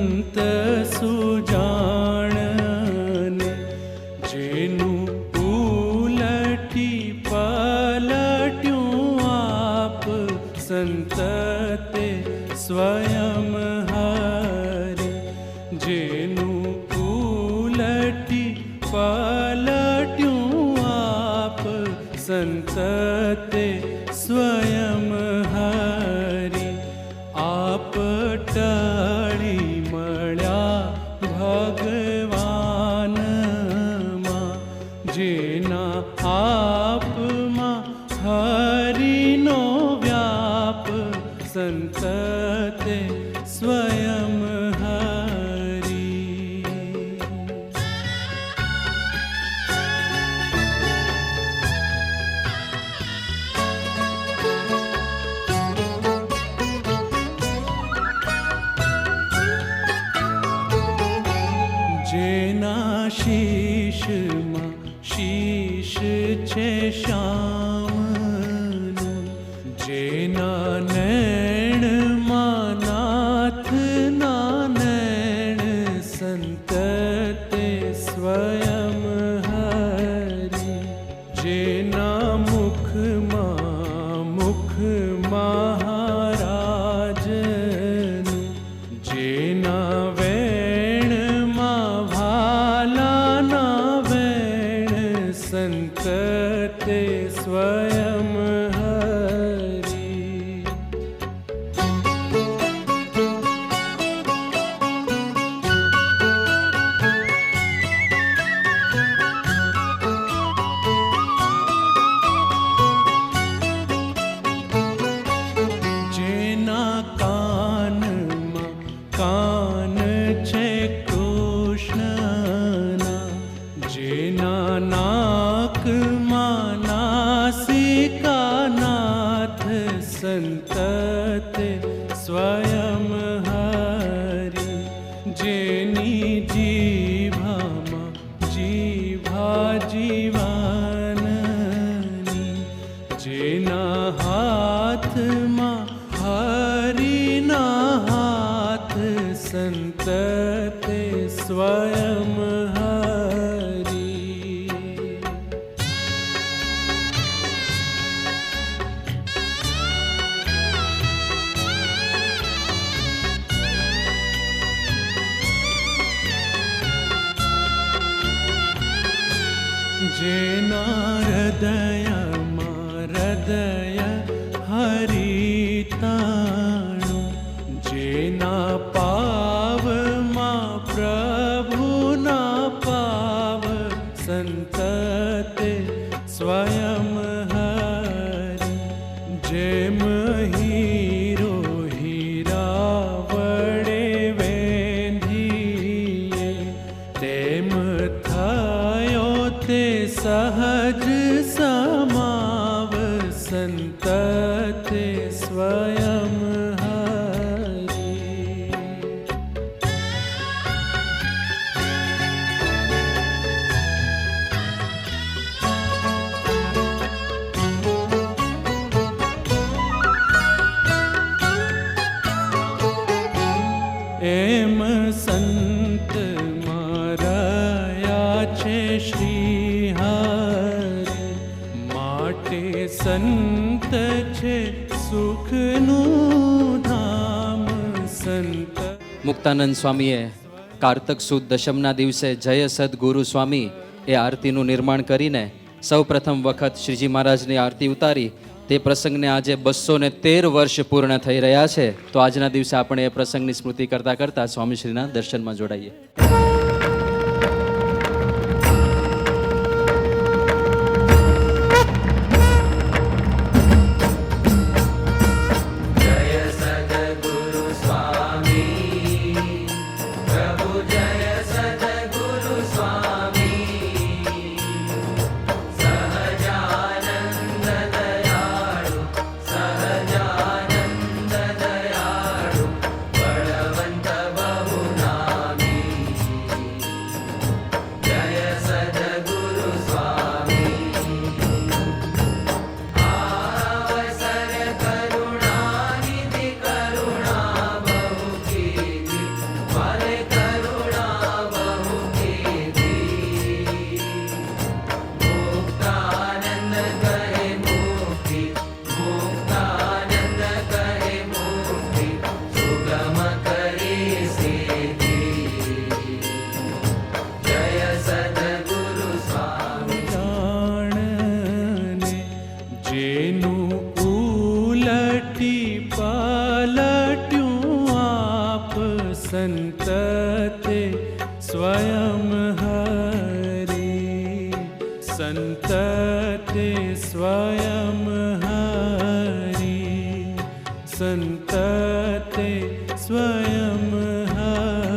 સંત સુજાણને, જેનું ઉલટી પલટ્યું આપ સંત તે સ્વયં હરે, જેનું ઉલટી પલટ્યું આપ સંત તે સ્વયં હરે. આપ ટળી મળ્યા ભગવાનમાં, જેના આપમાં હરિનો વ્યાપ સંત તે સ્વયં હરી. જેના શીશમાં શીશ છે શ્યામનું, જેના નૈણમાં નાથના નૈણ સંત તે સ્વયં હરી, જેના મુખમાં મુખ મહારાજનું, જેના વેણમાં ભાલાના વેણ સંત તે સ્વયં હરી. જેના કાનમાં કાન છે કૃષ્ણના, જેના નાકમાં નાસિકા નાથ સંત તે સ્વયં હરી, જેની જીભામાં જીભા જીવનની, જેના હાથમાં હરિના હાથ સંત તે સ્વયં હરી. જેના હૃદયમાં હૃદય હરિતાણું, જેના પાવમાં પ્રભુના પાવ સંત તે સ્વયં હરી, જેમ હીરો હીરા વડે વેંધીએ, તેમ થયો તે સહજ સમાવ સંત તે સ્વયં હરી. એમ સંત મારયા છે શ્રી હરિ, માટે સંત છે સુખનું ધામ સંત. મુક્તાનંદ સ્વામીએ કારતક સુદ દશમના દિવસે જય સદગુરુ સ્વામી એ આરતીનું નિર્માણ કરીને સૌ પ્રથમ વખત શ્રીજી મહારાજની આરતી ઉતારી. તે પ્રસંગને આજે 213 વર્ષ પૂર્ણ થઈ રહ્યા છે. તો આજના દિવસે આપણે એ પ્રસંગની સ્મૃતિ કરતા કરતા સ્વામીશ્રીના દર્શનમાં જોડાઈએ. ते स्वयं हरि संत ते स्वयं हरि संत ते स्वयं हरि